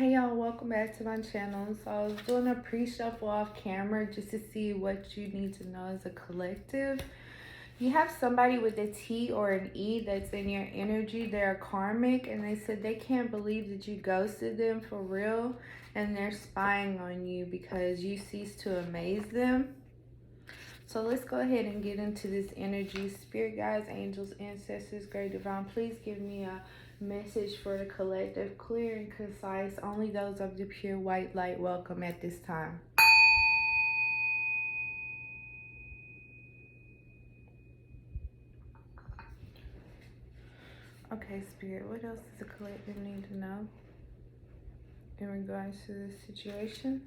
Hey y'all, welcome back to my channel. So I was doing a pre-shuffle off camera just to see what you need to know as a collective. You have somebody with a T or an E that's in your energy. They're karmic, and they said they can't believe that you ghosted them for real, and they're spying on you because you ceased to amaze them. So let's go ahead and get into this energy. Spirit guides, angels, ancestors, great divine, please give me a message for the collective, clear and concise. Only those of the pure white light welcome at this time. Okay, Spirit, what else does the collective need to know in regards to this situation?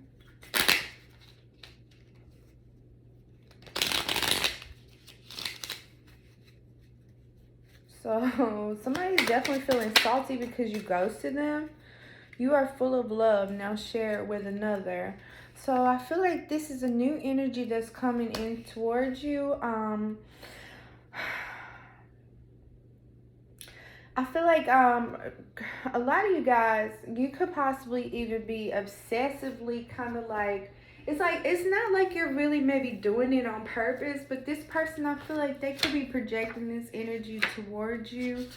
So somebody's definitely feeling salty because you ghosted them. You are full of love, now share it with another. So I feel like this is a new energy that's coming in towards you. I feel like a lot of you guys, you could possibly even be obsessively kind of like, it's not like you're really maybe doing it on purpose, but this person, I feel like they could be projecting this energy towards you.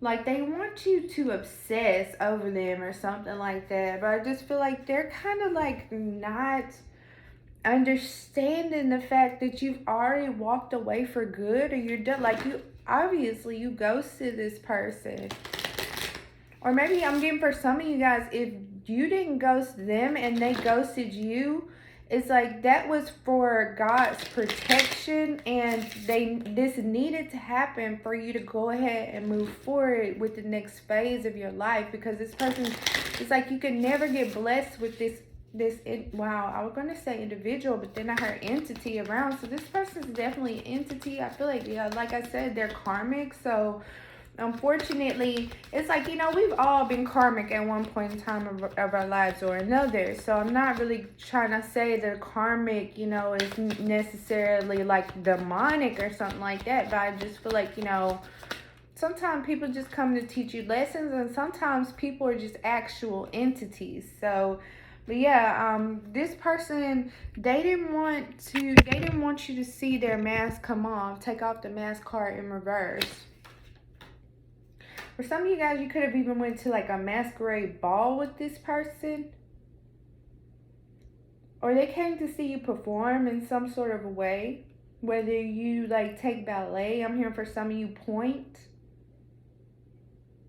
Like they want you to obsess over them or something like that. But I just feel like they're kind of like not understanding the fact that you've already walked away for good, or you're done. Like you ghosted this person. Or maybe I'm getting for some of you guys, if you didn't ghost them and they ghosted you, it's like that was for God's protection, and this needed to happen for you to go ahead and move forward with the next phase of your life. Because this person, it's like you can never get blessed with wow, I was going to say individual, but then I heard entity around. So this person's definitely an entity. I feel like, yeah, like I said, they're karmic. So unfortunately, it's like, we've all been karmic at one point in time of our lives or another. So I'm not really trying to say that karmic, is necessarily like demonic or something like that. But I just feel like, sometimes people just come to teach you lessons, and sometimes people are just actual entities. So, but yeah, this person, they didn't want you to see their mask come off. Take off the mask card in reverse. For some of you guys, you could have even went to like a masquerade ball with this person. Or they came to see you perform in some sort of a way. Whether you like take ballet, I'm hearing for some of you point.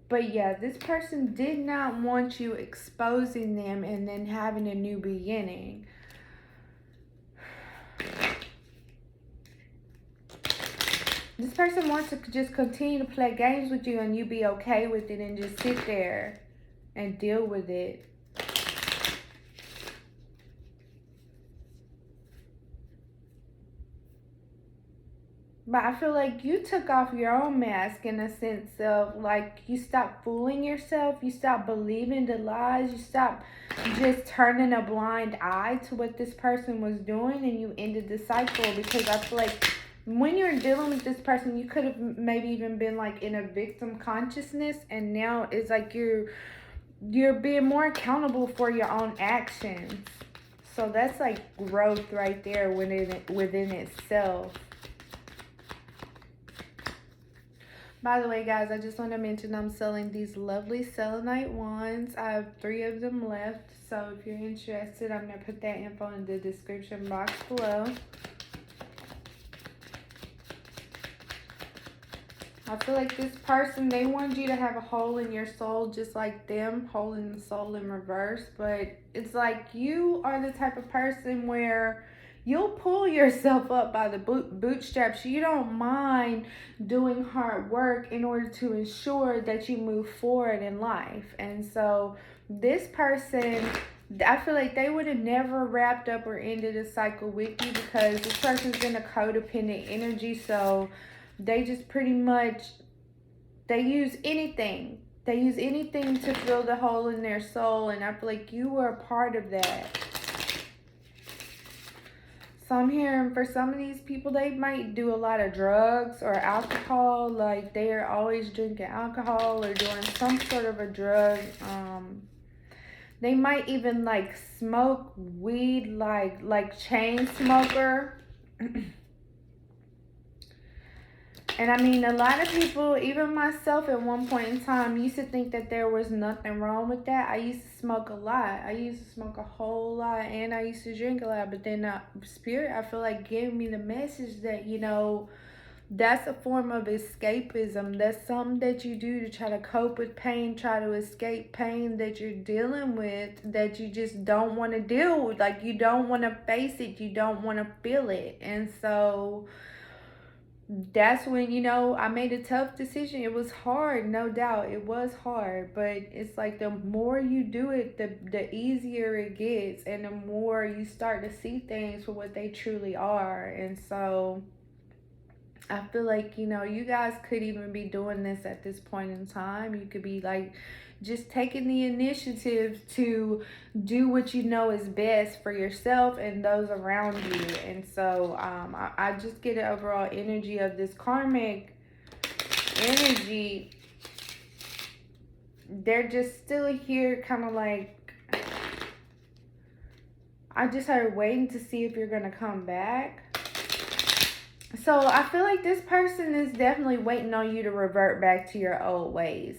But yeah, this person did not want you exposing them and then having a new beginning. This person wants to just continue to play games with you, and you be okay with it and just sit there and deal with it. But I feel like you took off your own mask in a sense of like you stopped fooling yourself. You stopped believing the lies. You stopped just turning a blind eye to what this person was doing, and you ended the cycle. Because I feel like when you're dealing with this person, you could have maybe even been like in a victim consciousness, and now it's like you're being more accountable for your own actions. So that's like growth right there within itself. By the way, guys, I just want to mention I'm selling these lovely Selenite wands. I have 3 of them left. So if you're interested, I'm going to put that info in the description box below. I feel like this person, they wanted you to have a hole in your soul just like them, hole in the soul in reverse. But it's like you are the type of person where you'll pull yourself up by the bootstraps. You don't mind doing hard work in order to ensure that you move forward in life. And so this person, I feel like they would have never wrapped up or ended a cycle with you, because this person's in a codependent energy. So they just pretty much, they use anything. They use anything to fill the hole in their soul. And I feel like you were a part of that. So I'm hearing for some of these people, they might do a lot of drugs or alcohol. Like they are always drinking alcohol or doing some sort of a drug. They might even like smoke weed like chain smoker. And I mean, a lot of people, even myself at one point in time, used to think that there was nothing wrong with that. I used to smoke a lot. I used to smoke a whole lot, and I used to drink a lot. But then Spirit, I feel like, gave me the message that, you know, that's a form of escapism. That's something that you do to try to cope with pain, try to escape pain that you're dealing with, that you just don't want to deal with. Like, you don't want to face it. You don't want to feel it. And so that's when, you know, I made a tough decision. It was hard, no doubt. It was hard, but it's like the more you do it, the easier it gets, and the more you start to see things for what they truly are. And so I feel like, you know, you guys could even be doing this at this point in time. You could be like just taking the initiative to do what you know is best for yourself and those around you. And so I just get an overall energy of this karmic energy. They're just still here, kind of like, I just started waiting to see if you're going to come back. So I feel like this person is definitely waiting on you to revert back to your old ways.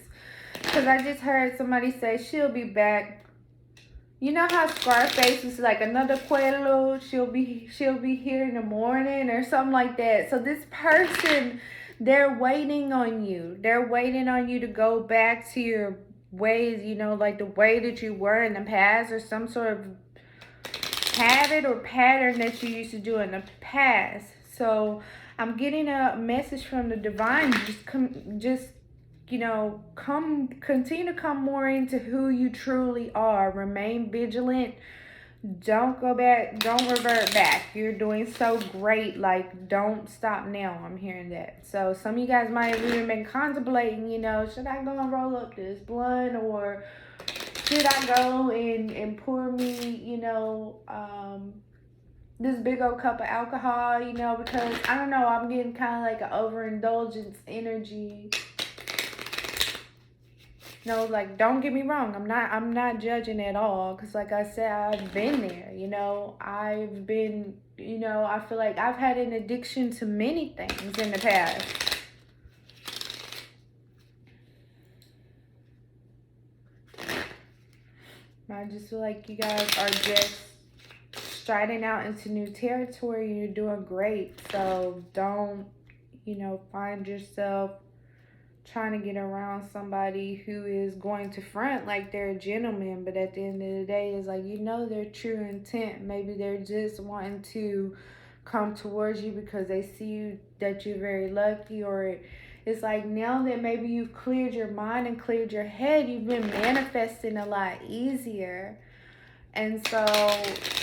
Because I just heard somebody say she'll be back. You know how Scarface was like, another pueblo, she'll be here in the morning or something like that. So this person, they're waiting on you. They're waiting on you to go back to your ways, you know, like the way that you were in the past, or some sort of habit or pattern that you used to do in the past. So I'm getting a message from the divine. Just you know, continue to come more into who you truly are. Remain vigilant. Don't go back. Don't revert back. You're doing so great. Like, don't stop now. I'm hearing that. So some of you guys might have even been contemplating, you know, should I go and roll up this blunt, or should I go and pour me, you know, this big old cup of alcohol, you know, because I don't know, I'm getting kind of like an overindulgence energy. No, like, don't get me wrong, I'm not judging at all, because like I said, I've been there, you know. I've been, you know, I feel like I've had an addiction to many things in the past. I just feel like you guys are just striding out into new territory, and you're doing great. So don't, you know, find yourself trying to get around somebody who is going to front like they're a gentleman, but at the end of the day, it's like, you know, their true intent. Maybe they're just wanting to come towards you because they see you, that you're very lucky, or it's like now that maybe you've cleared your mind and cleared your head, you've been manifesting a lot easier. And so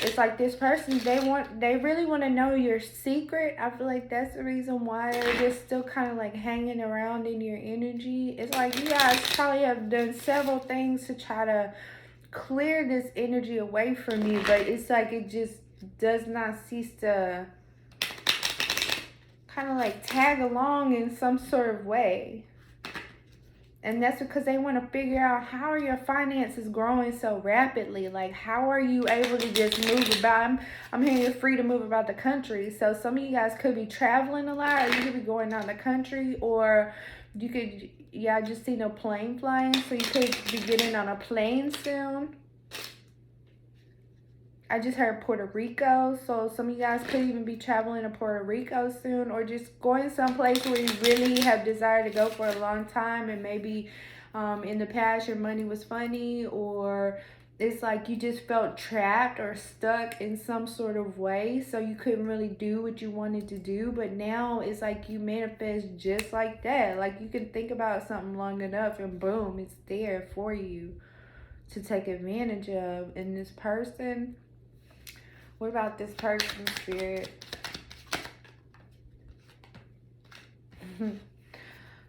it's like this person, they really want to know your secret. I feel like that's the reason why they're just still kind of like hanging around in your energy. It's like you guys probably have done several things to try to clear this energy away from you, but it's like it just does not cease to kind of like tag along in some sort of way. And that's because they want to figure out, how are your finances growing so rapidly? Like, how are you able to just move about? I'm hearing you're free to move about the country. So some of you guys could be traveling a lot, or you could be going out the country, or you could, yeah, I just seen a plane flying. So you could be getting on a plane soon. I just heard Puerto Rico, so some of you guys could even be traveling to Puerto Rico soon, or just going someplace where you really have desired to go for a long time, and maybe in the past your money was funny, or it's like you just felt trapped or stuck in some sort of way, so you couldn't really do what you wanted to do. But now it's like you manifest just like that. Like, you can think about something long enough and boom, it's there for you to take advantage of. And this person, what about this person, Spirit?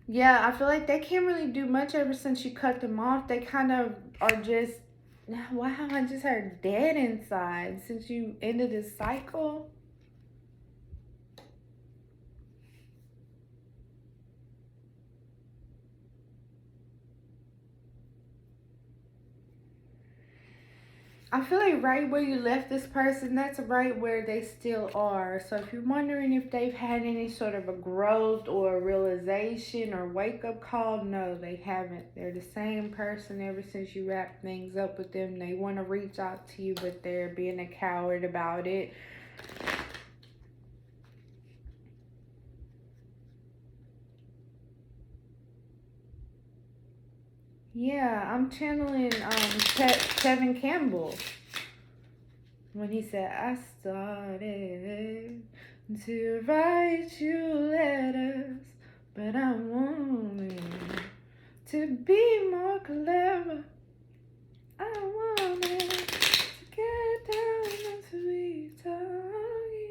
Yeah, I feel like they can't really do much ever since you cut them off. They kind of are just, wow, I just heard dead inside since you ended this cycle. I feel like right where you left this person, that's right where they still are. So if you're wondering if they've had any sort of a growth or a realization or wake up call, no, they haven't. They're the same person ever since you wrapped things up with them. They want to reach out to you, but they're being a coward about it. Yeah, I'm channeling Kevin Campbell when he said, I started to write you letters, but I wanted to be more clever. I wanted to get down and sweet on you.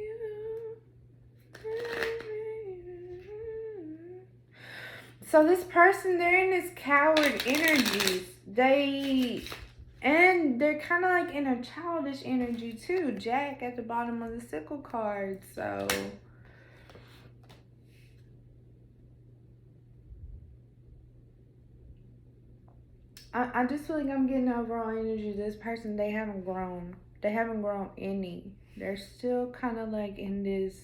So this person, they're in this coward energies. They're kind of like in a childish energy too. Jack at the bottom of the sickle card. So I just feel like I'm getting overall energy. This person, they haven't grown. They haven't grown any. They're still kind of like in this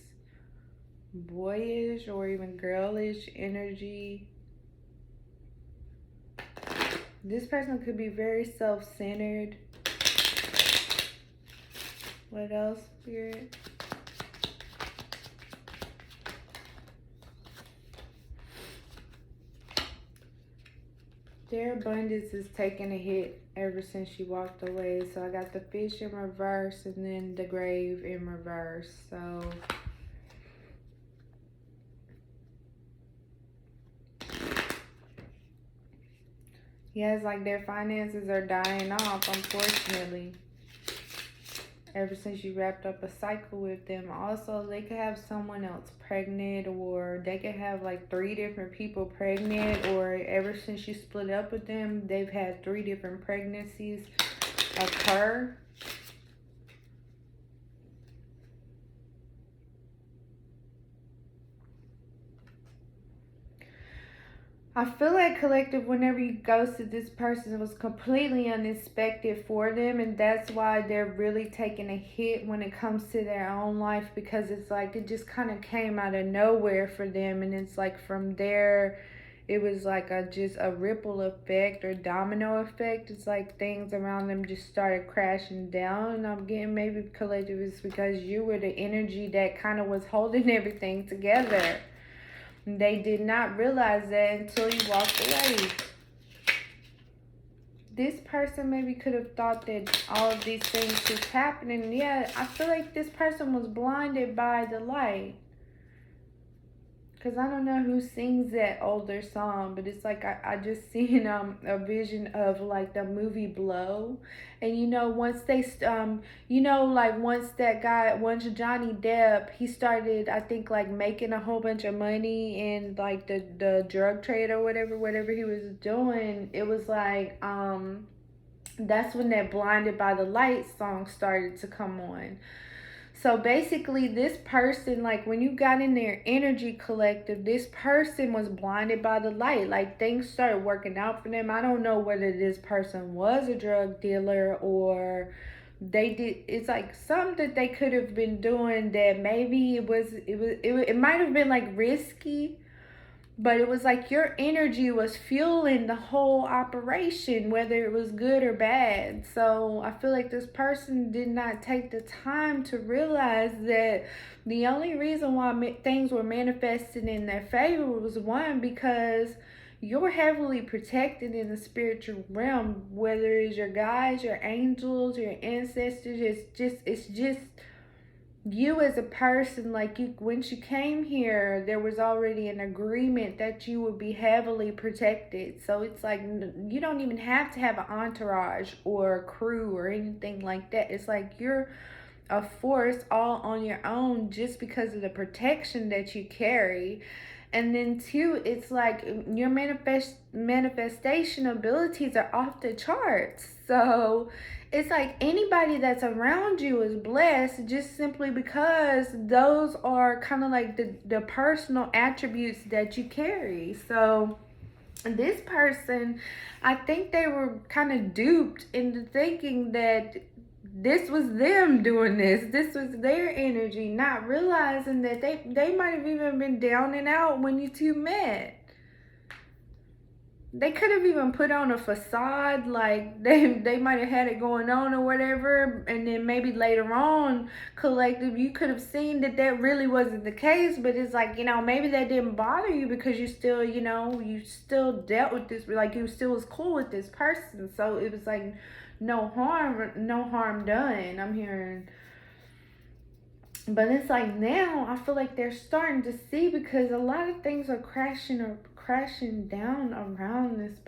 boyish or even girlish energy. This person could be very self-centered. What else, Spirit? Their abundance is taking a hit ever since she walked away. So I got the fish in reverse and then the grave in reverse. So yeah, it's like their finances are dying off, unfortunately. Ever since you wrapped up a cycle with them. Also, they could have someone else pregnant, or they could have like 3 different people pregnant, or ever since you split up with them, they've had 3 different pregnancies occur. I feel like collective, whenever you ghosted this person, it was completely unexpected for them, and that's why they're really taking a hit when it comes to their own life, because it's like it just kind of came out of nowhere for them, and it's like from there it was like just a ripple effect or domino effect. It's like things around them just started crashing down, and I'm getting maybe collective is because you were the energy that kind of was holding everything together. They did not realize that until you walked away. This person maybe could have thought that all of these things was happening. Yeah, I feel like this person was blinded by the light. Because I don't know who sings that older song, but it's like I just seen a vision of like the movie Blow. And you know, once they once Johnny Depp, he started, I think, like making a whole bunch of money in like the drug trade or whatever he was doing. It was like that's when that Blinded by the Light song started to come on. So basically, this person, like when you got in their energy collective, this person was blinded by the light. Like things started working out for them. I don't know whether this person was a drug dealer or they did. It's like something that they could have been doing that maybe it might have been like risky. But it was like your energy was fueling the whole operation, whether it was good or bad. So I feel like this person did not take the time to realize that the only reason why things were manifested in their favor was, one, because you're heavily protected in the spiritual realm, whether it's your guides, your angels, your ancestors. It's just you as a person. Like, you, once you came here, there was already an agreement that you would be heavily protected. So it's like you don't even have to have an entourage or a crew or anything like that. It's like you're a force all on your own just because of the protection that you carry. And then 2, it's like your manifestation abilities are off the charts. So it's like anybody that's around you is blessed just simply because those are kind of like the personal attributes that you carry. So this person, I think they were kind of duped into thinking that this was them doing this. This was their energy, not realizing that they might have even been down and out when you two met. They could have even put on a facade, like they might have had it going on or whatever, and then maybe later on, collective, you could have seen that really wasn't the case. But it's like, maybe that didn't bother you because you still, you still dealt with this, like you still was cool with this person. So it was like no harm done. I'm hearing. But it's like now I feel like they're starting to see, because a lot of things are crashing down around this